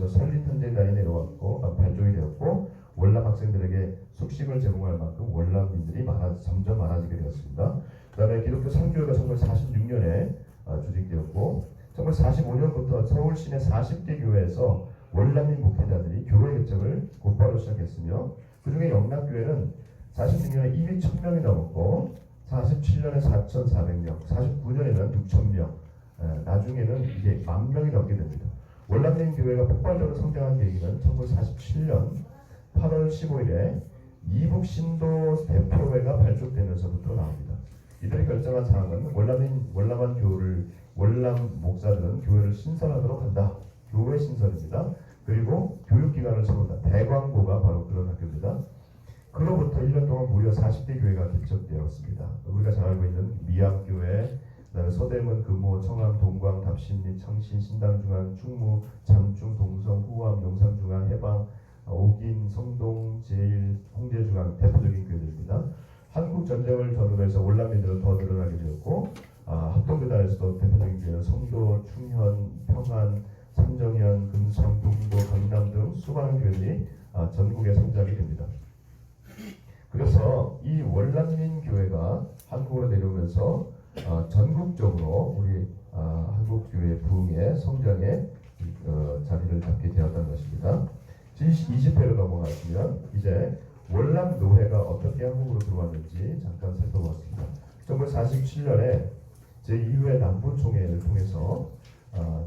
산림탄재단이 내려왔고 발족이 되었고 월남 학생들에게 숙식을 제공할 만큼 월남민들이 점점 많아지게 되었습니다. 그다음에 기독교 선교회가 1946년에 조직되었고 1945년부터 서울 시내 40개 교회에서 월남민 목회자들이 교회 개척을 곧바로 시작했으며 그중에 영락교회는 46년에 이미 1000명이 넘었고 47년에 4400명, 49년에는 6000명, 나중에는 이제 10,000명이 넘게 됩니다. 월남민 교회가 폭발적으로 성장한 계기는 1947년 8월 15일에 이북 신도 대표회가 발족되면서부터 나옵니다. 이들이 결정한 사항은 월남 목사들은 교회를 신설하도록 한다. 교회 신설입니다. 그리고 교육기관을 세운다. 대광고가 바로 그런 학교입니다. 그로부터 1년 동안 무려 40개 교회가 개척되었습니다. 우리가 잘 알고 있는 미암교회, 그다음에 서대문, 금호, 청암, 동광, 답신리, 청신, 신당중앙, 충무, 장충, 동성, 후암, 용산중앙, 해방, 옥인, 성동, 제일, 홍제중앙 대표적인 교회들입니다. 한국 전쟁을 전후로 해서 월남민들은 더 늘어나게 되었고 합동교단에서도 대표적인 교회는 성도, 충현, 평안, 삼정현, 금성, 동도, 강남 등 수많은 교회들이 전국에 성장이 됩니다. 그래서 이 월남민 교회가 한국으로 내려오면서 전국적으로 우리 한국 교회 부흥의 성장의 자리를 잡게 되었다는 것입니다. 20회로 넘어가시면 이제 월남 노회가 어떻게 한국으로 들어왔는지 잠깐 살펴보았습니다. 1947년에 제2회 남부총회를 통해서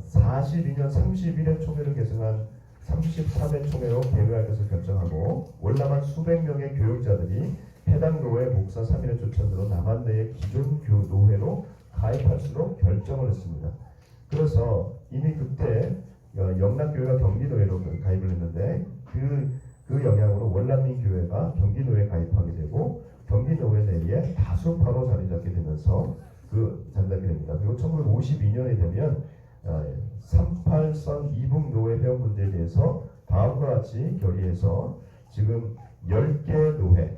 42년 31회 총회를 계승한 33회 총회로 개회할 것을 결정하고 월남한 수백 명의 교육자들이 해당 노회 목사 3인의 추천으로 남한 내의 기존 노회로 가입할수록 결정을 했습니다. 그래서 이미 그때 영락교회가 경기노회로 가입을 했는데 그 영향으로 월남민 교회가 경기노회에 가입하게 되고 경기노회 내에 다수파로 자리 잡게 되면서 자리 잡게 됩니다. 그리고 1952년이 되면 38선 이북노회 회원 문제에 대해서 다음과 같이 결의해서 지금 10개 노회,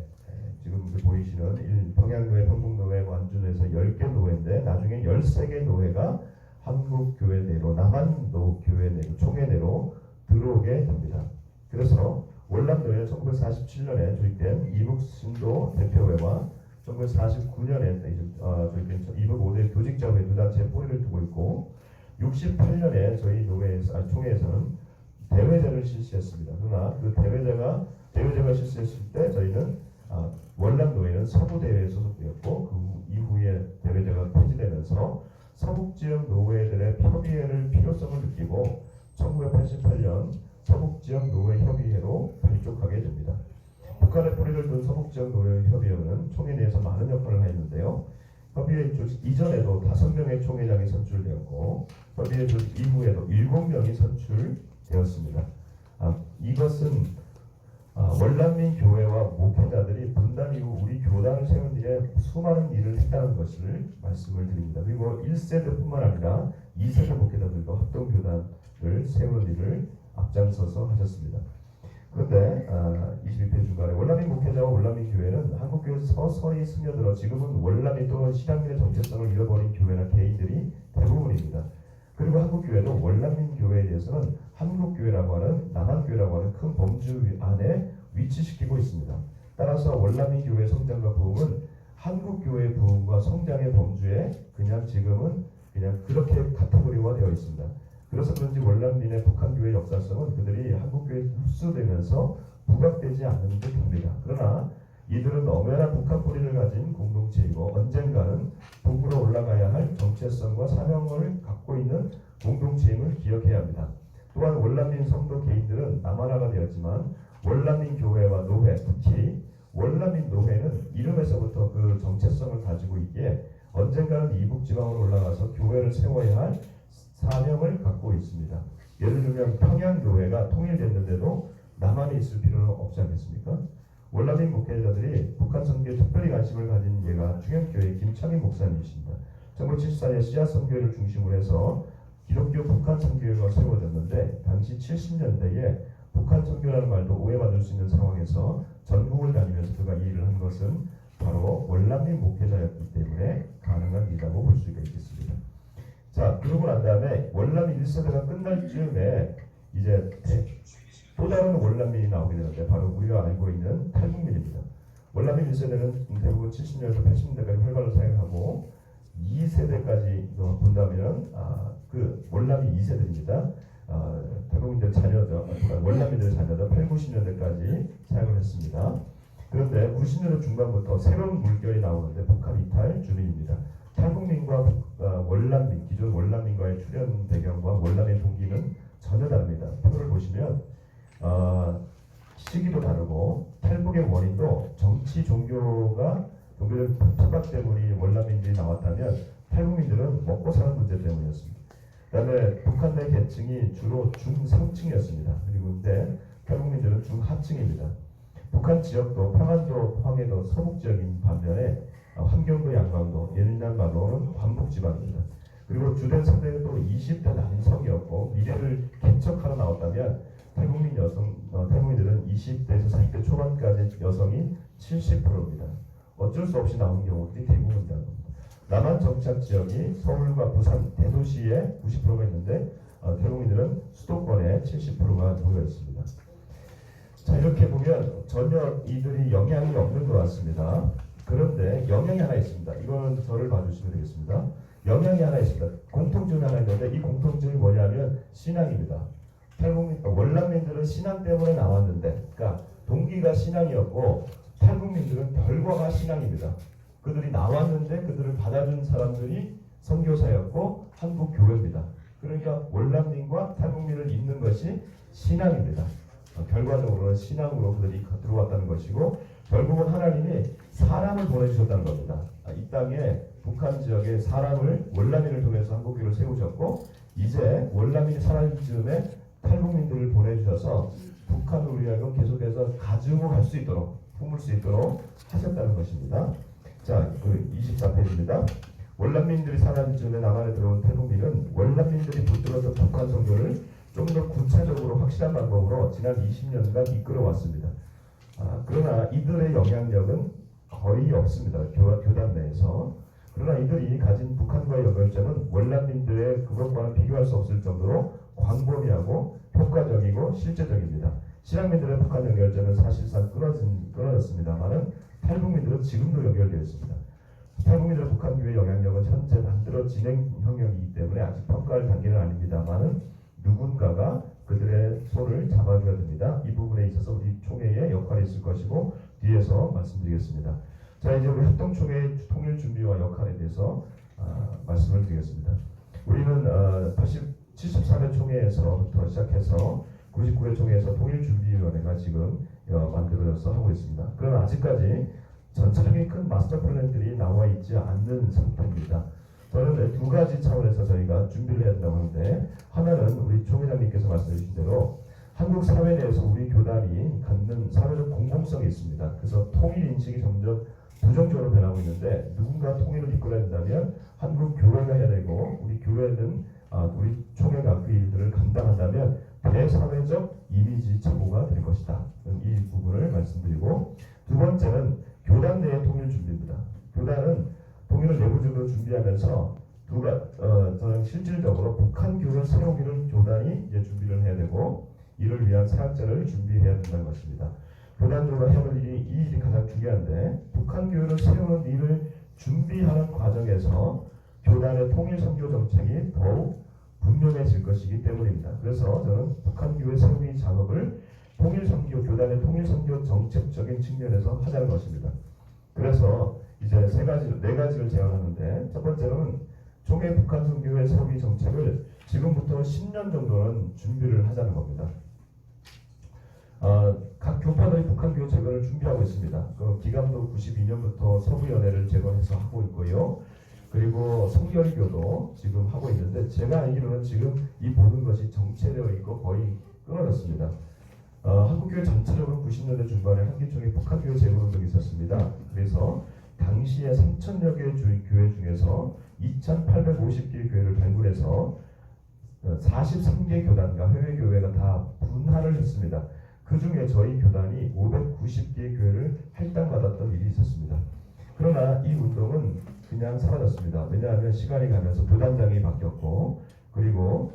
지금 보이시는 평양노회, 평북노회, 완주노회에서 10개 노회인데 나중에 13개 노회가 한국교회 내로 남한노교회 내로 총회 내로 들어오게 됩니다. 그래서 월남노회는 1947년에 조직된 이북신도 대표회와 1949년에 조직된 이북 5대 교직자회 두 단체의 뿌리를 두고 있고 68년에 저희 총회에서는 대회제를 실시했습니다. 그러나 그 대회제가 실시했을 때 저희는 월남노회는 서부대회에 소속되었고 그 이후에 대회제가 폐지되면서 서북지역 노회들의 협의회를 필요성을 느끼고 1988년 서북지역 노회 협의회로 발족하게 됩니다. 북한의 뿌리를 둔 서북지역 노회 협의회는 총회 내에서 많은 역할을 하였는데요. 협의회 조직 이전에도 5명의 총회장이 선출되었고 협의회 조직 이후에도 7명이 선출되었습니다. 이것은 월남민 교회와 목회자들이 분단 이후 우리 교단을 세운 일에 수많은 일을 했다는 것을 말씀을 드립니다. 그리고 1세대뿐만 아니라 2세대 목회자들도 합동교단을 세우는 일을 앞장서서 하셨습니다. 그런데 22편 중간에 월남민 목회자와 월남민 교회는 한국교회에서 서서히 스며들어 지금은 월남민 또는 신앙민의 정체성을 잃어버린 교회나 개인들이 대부분입니다. 그리고 한국교회도 월남민 교회에 대해서는 한국교회라고 하는 남한교회라고 하는 큰 범주 안에 위치시키고 있습니다. 따라서 월남민 교회의 성장과 부흥은 한국교회의 부흥과 성장의 범주에 지금은 그렇게 카테고리화 되어 있습니다. 그래서 그런지 월남민의 북한교회 역사성은 그들이 한국교회에 흡수되면서 부각되지 않는 듯합니다. 그러나 이들은 엄연한 북한 뿌리를 가진 공동체이고 언젠가는 북으로 올라가야 할 정체성과 사명을 갖고 있는 공동체임을 기억해야 합니다. 또한 월남민 성도 개인들은 남한화가 되었지만 월남민 교회와 노회, 특히 월남민 노회는 이름에서부터 그 정체성을 가지고 있기에 언젠가는 이북지방으로 올라가서 교회를 세워야 할 사명을 갖고 있습니다. 예를 들면 평양교회가 통일됐는데도 남한에 있을 필요는 없지 않겠습니까? 월남민 목회자들이 북한 선교에 특별히 관심을 가진 예가 충영교회 김창인 목사님이십니다. 1974년 씨앗 선교회를 중심으로 해서 기독교 북한 선교회가 세워졌는데 당시 70년대에 북한 선교라는 말도 오해받을 수 있는 상황에서 전국을 다니면서 그가 이 일을 한 것은 바로 월남민 목회자였기 때문에 가능한 일이라고 볼 수가 있겠습니다. 자, 그러고 난 다음에 월남민 1세대가 끝날 즈음에 이제 또 다른 월남민이 나오게 되는데 바로 우리가 알고 있는 탈북민입니다. 월남민 1세대는 대부분 70년에서 80년대까지 활발로 사용하고 2세대까지 본다면 그 월남민 2세대입니다. 탈북민들 자녀죠. 월남민들 자녀죠. 8, 90년대까지 사용을 했습니다. 그런데 90년대 중반부터 새로운 물결이 나오는데 북한 이탈 주민입니다. 탈북민과 월남민, 기존 월남민과의 출현 배경과 월남민 동기는 전혀 다릅니다. 표를 보시면 시기도 다르고 탈북의 원인도 정치 종교적 핍박 때문에 월남민들이 나왔다면 탈북민들은 먹고 사는 문제 때문이었습니다. 그다음에 북한 내 계층이 주로 중상층이었습니다. 그리고 근데 탈북민들은 중하층입니다. 북한 지역도 평안도, 황해도 서북 지역인 반면에 함경도, 양강도, 옛날 말로는 관북 지방입니다. 그리고 주된 세대도 20대 남성이었고 미래를 개척하러 나왔다면 탈북민들은 20대에서 40대 초반까지 여성이 70%입니다. 어쩔 수 없이 나온 경우들이 대부분이다. 남한 정착 지역이 서울과 부산 대도시에 90%가 있는데 탈북민들은 수도권에 70%가 모여 있습니다. 자, 이렇게 보면 전혀 이들이 영향이 없는 것 같습니다. 그런데 영향이 하나 있습니다. 이건 저를 봐주시면 되겠습니다. 영향이 하나 있습니다. 공통점이 하나 있는데 이 공통점이 뭐냐면 신앙입니다. 월남민들은 신앙 때문에 나왔는데, 그러니까 동기가 신앙이었고 탈북민들은 결과가 신앙입니다. 그들이 나왔는데 그들을 받아준 사람들이 선교사였고 한국 교회입니다. 그러니까 월남민과 탈북민을 잇는 것이 신앙입니다. 결과적으로는 신앙으로 그들이 들어왔다는 것이고 결국은 하나님이 사람을 보내주셨다는 겁니다. 이 땅에 북한 지역에 사람을 월남민을 통해서 한국교회를 세우셨고 이제 월남민이 사라질 즈음에 탈북민들을 보내주셔서 북한을 우리하고 계속해서 가지고 갈 수 있도록 품을 수 있도록 하셨다는 것입니다. 자, 24페이지입니다. 월남민들이 사라질 즈음에 남한에 들어온 탈북민은 월남민들이 붙들었던 북한 선교를 좀 더 구체적으로 확실한 방법으로 지난 20년간 이끌어왔습니다. 그러나 이들의 영향력은 거의 없습니다. 교단 내에서. 그러나 이들이 가진 북한과의 연결점은 월남민들의 그것과는 비교할 수 없을 정도로 광범위하고 효과적이고 실제적입니다. 실향민들의 북한 연결점은 사실상 끊어졌습니다만은 탈북민들은 지금도 연결되어 있습니다. 탈북민들의 북한 교회 영향력은 현재 만들어 진행 형역이기 때문에 아직 평가할 단계는 아닙니다만은 누군가가 그들의 손을 잡아줘야 됩니다. 이 부분에 있어서 우리 총회의 역할이 있을 것이고 뒤에서 말씀드리겠습니다. 자, 이제 우리 합동총회 통일 준비와 역할에 대해서 말씀을 드리겠습니다. 우리는 73회 총회에서부터 시작해서 99회 총회에서 통일준비위원회가 지금 만들어져서 하고 있습니다. 그러나 아직까지 전체적인 큰 마스터 플랜들이 나와 있지 않는 상태입니다. 저는 두 가지 차원에서 저희가 준비를 해야 된다고 하는데 하나는 우리 총회장님께서 말씀해 주신 대로 한국 사회 내에서 우리 교단이 갖는 사회적 공공성이 있습니다. 그래서 통일 인식이 점점 부정적으로 변하고 있는데 누군가 통일을 이끌어야 된다면 한국 교회가 해야 되고 우리 교회는 우리 총회가 그 일들을 감당한다면 대사회적 이미지 착오가 될 것이다. 이 부분을 말씀드리고 두 번째는 교단 내의 통일 준비입니다. 교단은 통일을 내부적으로 준비하면서 저는 실질적으로 북한 교회 세우기를 교단이 이제 준비를 해야 되고 이를 위한 사역자를 준비해야 된다는 것입니다. 교단적으로 해야 할 일이 이 일이 가장 중요한데 북한 교회를 세우는 일을 준비하는 과정에서 교단의 통일 선교 정책이 더욱 분명해질 것이기 때문입니다. 그래서 저는 북한 교회 세우기 작업을 통일 선교 교단의 통일 선교 정책적인 측면에서 하자는 것입니다. 그래서 이제 네 가지를 제안하는데 첫 번째로는 총회 북한 선교회 세우기 정책을 지금부터 10년 정도는 준비를 하자는 겁니다. 각 교파들이 북한 교회 재건을 준비하고 있습니다. 그 기감도 92년부터 서부연회를 재건해서 하고 있고요. 그리고 성결교도 지금 하고 있는데 제가 알기로는 지금 이 모든 것이 정체되어 있고 거의 끊어졌습니다. 한국교회 전체적으로 90년대 중반에 한기총의 북한교회 재건운동이 있었습니다. 그래서 당시에 3,000여 개의 교회 중에서 2,850개의 교회를 발굴해서 43개 교단과 해외교회가 다 분할을 했습니다. 그 중에 저희 교단이 590개의 교회를 할당받았던 일이 있었습니다. 그러나 이 운동은 그냥 사라졌습니다. 왜냐하면 시간이 가면서 부단장이 바뀌었고 그리고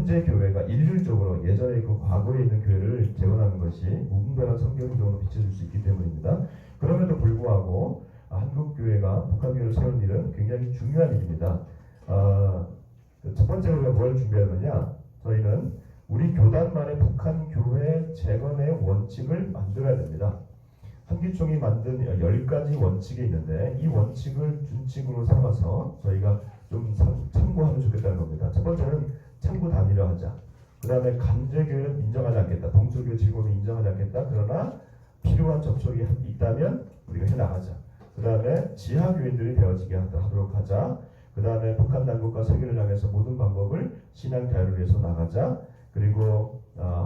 현재 교회가 일률적으로 예전에 그 과거에 있는 교회를 재건하는 것이 무분별한 성경적으로 비춰줄 수 있기 때문입니다. 그럼에도 불구하고 한국 교회가 북한 교회를 세우는 일은 굉장히 중요한 일입니다. 첫 번째로 우리가 뭘 준비하느냐? 저희는 우리 교단만의 북한 교회 재건의 원칙을 만들어야 됩니다. 한기총이 만든 10가지 원칙이 있는데 이 원칙을 준칙으로 삼아서 저희가 좀 참고하면 좋겠다는 겁니다. 첫 번째는 참고 단일화하자. 그 다음에 강제교회는 인정하지 않겠다. 동서교회 질문을 인정하지 않겠다. 그러나 필요한 접촉이 있다면 우리가 해나가자. 그 다음에 지하교인들이 되어지게 하도록 하자. 그 다음에 북한 당국과 세계를 향해서 모든 방법을 신앙 자유를 위해서 나가자. 그리고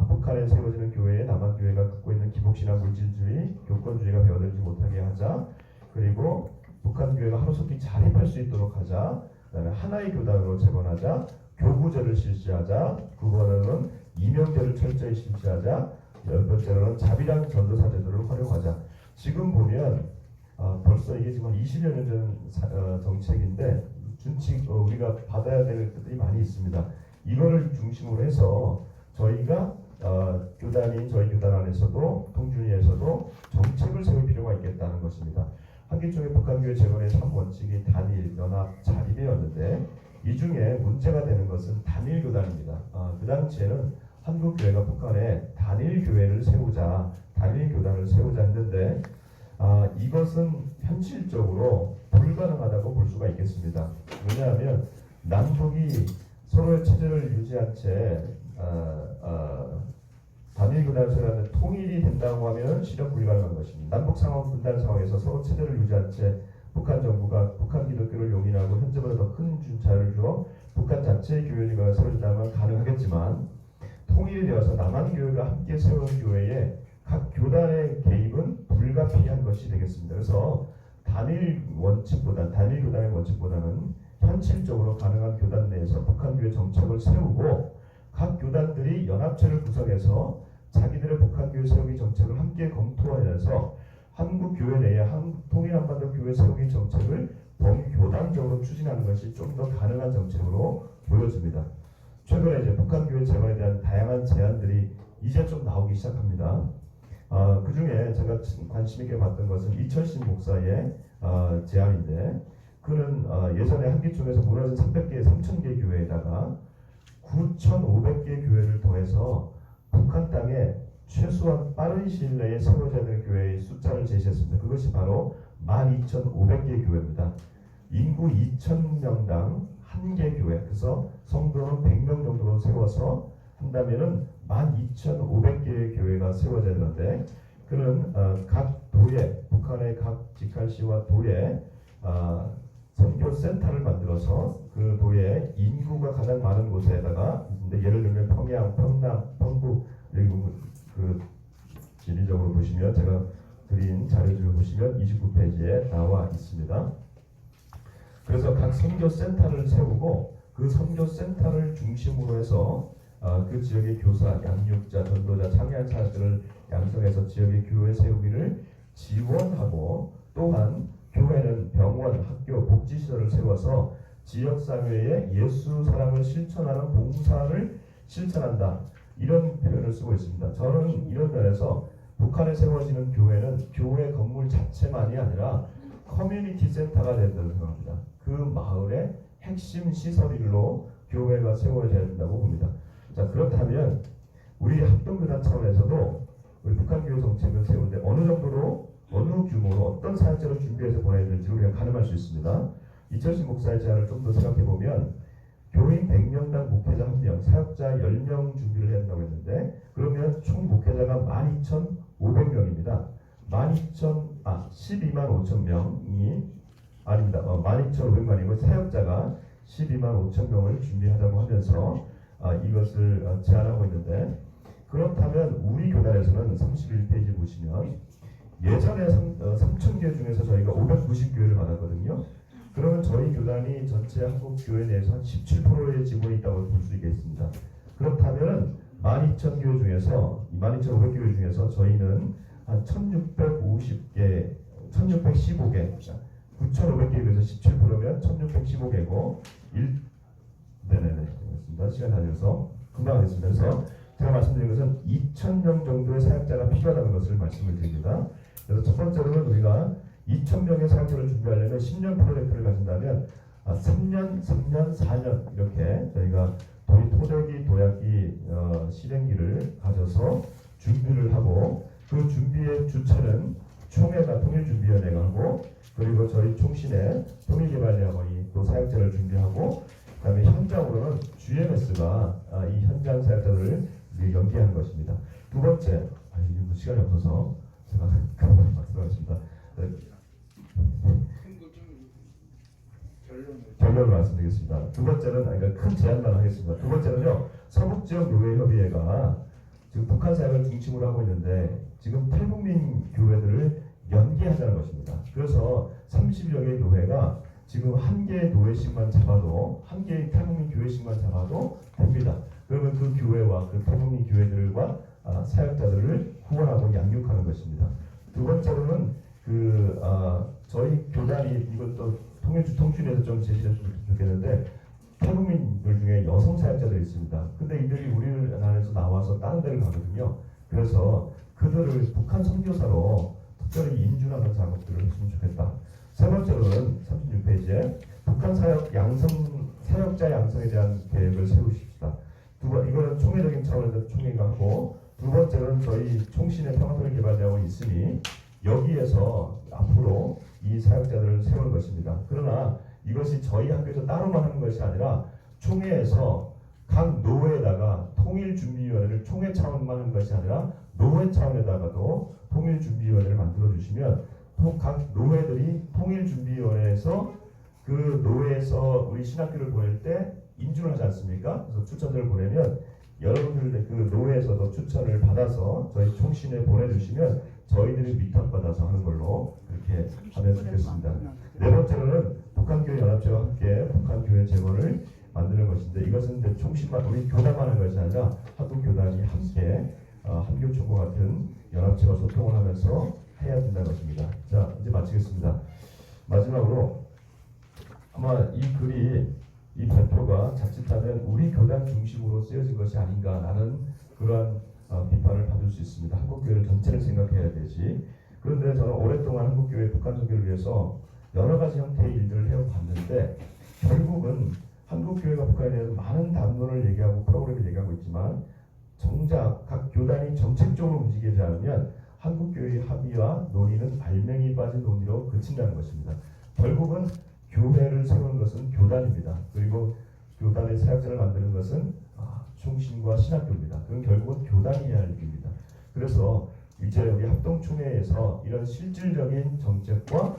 북한에 세워지는 교회에 남한 교회가 갖고 있는 기복신앙 물질주의, 교권주의가 배어들지 못하게 하자. 그리고 북한 교회가 하루속히 자립할 수 있도록 하자. 그다음에 하나의 교단으로 재건하자. 교구제를 실시하자. 9번으로는 이명제를 철저히 실시하자. 10번째로는 자비랑 전도사 제도를 활용하자. 지금 보면 벌써 이게 지금 20여 년 전 정책인데 준칙 우리가 받아야 될 것들이 많이 있습니다. 이거를 중심으로 해서 저희가 교단인 저희 교단 안에서도 통준위에서도 정책을 세울 필요가 있겠다는 것입니다. 한기총의 북한교회 재건의 3원칙이 단일, 연합, 자립이었는데 이 중에 문제가 되는 것은 단일교단입니다. 그 당시에는 한국교회가 북한에 단일교회를 세우자, 단일교단을 세우자 했는데 이것은 현실적으로 불가능하다고 볼 수가 있겠습니다. 왜냐하면 남북이 서로의 체제를 유지한 채 단일교단을 세우는 통일이 된다고 하면 실현 불가능한 것입니다. 남북 상황 분단 상황에서 서로 체제를 유지한 채 북한 정부가 북한 기독교를 용인하고 현재보다 더 큰 자유를 주어 북한 자체의 교회가 세워진다면 가능하겠지만 통일이 되어서 남한 교회가 함께 세운 교회에 각 교단의 개입은 불가피한 것이 되겠습니다. 그래서 단일 교단의 원칙보다는 현실적으로 가능한 교단 내에서 북한 교회 정책을 세우고 각 교단들이 연합체를 구성해서 자기들의 북한 교회 세우기 정책을 함께 검토하면서 한국 교회 내에 통일 한반도 교회 세우기 정책을 범교단적으로 추진하는 것이 좀 더 가능한 정책으로 보여집니다. 최근에 이제 북한 교회 재건에 대한 다양한 제안들이 이제 좀 나오기 시작합니다. 그 중에 제가 관심 있게 봤던 것은 이철신 목사의 제안인데 그는 예전에 한기총에서 무너진 300개, 3000개 교회에다가 9,500개 교회를 더해서 북한 땅에 최소한 빠른 시일 내에 세워져야 될 교회의 숫자를 제시했습니다. 그것이 바로 12,500개 교회입니다. 인구 2,000명당 1개 교회, 그래서 성도는 100명 정도로 세워서 한다면은 12,500개의 교회가 세워져야 되는데 그는 각 도에, 북한의 각 직할시와 도에 선교센터를 만들어서 그 도에 인구가 가장 많은 곳에다가 예를 들면 평양, 평남, 평북 그리고 그 지리적으로 보시면 제가 드린 자료를 보시면 29페이지에 나와 있습니다. 그래서 각 선교센터를 세우고 그 선교센터를 중심으로 해서 그 지역의 교사, 양육자, 전도자, 창의한사들을 양성해서 지역의 교회 세우기를 지원하고 또한 교회는 병원, 학교, 복지시설을 세워서 지역사회에 예수 사랑을 실천하는 봉사를 실천한다. 이런 표현을 쓰고 있습니다. 저는 이런 면에서 북한에 세워지는 교회는 교회 건물 자체만이 아니라 커뮤니티 센터가 된다고 생각합니다. 그 마을의 핵심 시설일로 교회가 세워져야 된다고 봅니다. 자, 그렇다면 우리 합동교단 차원에서도 우리 북한교회 정책을 세우는데 어느 정도로 어느 규모로 어떤 사역자를 준비해서 보내야 될지 우리가 가늠할 수 있습니다. 이철신 목사의 제안을 좀 더 생각해 보면 교인 100명당 목회자 1명, 사역자 10명 준비를 해야 한다고 했는데 그러면 총 목회자가 12,500명입니다. 12만 5천 명이 아닙니다. 12,500만이고 사역자가 12만 5천 명을 준비하자고 하면서 이것을 제안하고 있는데 그렇다면 우리 교단에서는 31페이지 보시면 예전에 3,000개 중에서 저희가 590교회를 받았거든요. 그러면 저희 교단이 전체 한국 교회 내에서 한 17%의 지분이 있다고 볼 수 있겠습니다. 그렇다면 12,000교회 중에서 12,500교회 중에서 저희는 한 1,650개, 1,615개, 9,500개에서 17%면 1,615개고 네네네. 그렇습니다. 시간 다녀서 금방 하겠습니다. 그래서 제가 말씀드린 것은 2,000명 정도의 사역자가 필요하다는 것을 말씀을 드립니다. 그래서 첫 번째로는 우리가 2,000명의 사역자를 준비하려면 10년 프로젝트를 가진다면 3년, 3년, 4년 이렇게 저희가 토대기, 도약기, 실행기를 가져서 준비를 하고 그 준비의 주체는 총회가 통일준비위원회가 하고 그리고 저희 총신의 통일개발대학원이 또 사역자를 준비하고 그다음에 현장으로는 GMS가 이 현장 사역자들을 연기하는 것입니다. 두 번째, 시간이 없어서 제가 그만 말씀하겠습니다. 결론을 말씀드리겠습니다. 두 번째는 그러니까 큰 제안만 하겠습니다. 두 번째는요, 서북지역 교회협의회가 지금 북한 사역을 중심으로 하고 있는데 지금 탈북민 교회들을 연계하자는 것입니다. 그래서 30여 개의 교회가 지금 한 개의 교회씩만 잡아도 한 개의 탈북민 교회씩만 잡아도 됩니다. 그러면 그 교회와 그 탈북민 교회들과 사역자들을 후원하고 양육하는 것입니다. 두 번째로는 저희 교단이 이것도 통일주통신에서 좀 제시했으면 좋겠는데 탈북민들 중에 여성 사역자들이 있습니다. 근데 이들이 우리나라에서 나와서 다른 데를 가거든요. 그래서 그들을 북한 선교사로 특별히 인준하는 작업들을 했으면 좋겠다. 세 번째로는 36페이지에 북한 사역자 양성에 대한 계획을 세우십시다. 이거는 총회적인 차원에서 총회가 하고 두 번째는 저희 총신의 평화통일개발대학원이 있으니 여기에서 앞으로 이 사역자들을 세우는 것입니다. 그러나 이것이 저희 학교에서 따로만 하는 것이 아니라 총회에서 각 노회에다가 통일준비위원회를 총회 차원만 하는 것이 아니라 노회 차원에다가도 통일준비위원회를 만들어 주시면 또 각 노회들이 통일준비위원회에서 그 노회에서 우리 신학교를 보낼 때 인준을 하지 않습니까? 그래서 추천서를 보내면 여러분들 그 노회에서도 추천을 받아서 저희 총신에 보내주시면 저희들이 위탁받아서 하는 걸로 그렇게 하면 좋겠습니다. 네 번째로는 북한교회 연합체와 함께 북한교회 재건을 만드는 것인데 이것은 이제 총신만 우리 교단만 하는 것이 아니라 한국 교단이 함께 한교총과 같은 연합체와 소통을 하면서 해야 된다는 것입니다. 자, 이제 마치겠습니다. 마지막으로 아마 이 글이 이 발표가 자칫하면 우리 교단 중심으로 쓰여진 것이 아닌가라는 그러한 비판을 받을 수 있습니다. 한국교회를 전체를 생각해야 되지. 그런데 저는 오랫동안 한국교회 북한 선교를 위해서 여러 가지 형태의 일들을 해봤는데 결국은 한국교회가 북한에 대해서 많은 담론을 얘기하고 프로그램을 얘기하고 있지만 정작 각 교단이 정책적으로 움직이지 않으면 한국교회의 합의와 논의는 알맹이 빠진 논의로 그친다는 것입니다. 결국은 교회를 세우는 것은 교단입니다. 그리고 교단의 사역자를 만드는 것은 총신과 신학교입니다. 그건 결국은 교단이 해야 할 일입니다. 그래서 이제 우리 합동총회에서 이런 실질적인 정책과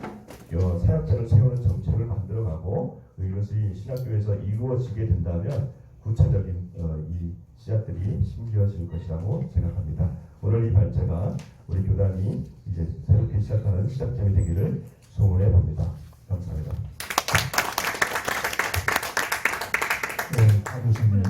사역자를 세우는 정책을 만들어가고 이것이 신학교에서 이루어지게 된다면 구체적인 이 씨앗들이 심겨질 것이라고 생각합니다. 오늘 이 발제가 우리 교단이 이제 새롭게 시작하는 시작점이 되기를 소원해 봅니다. 감사합니다. 네, 박 교수님.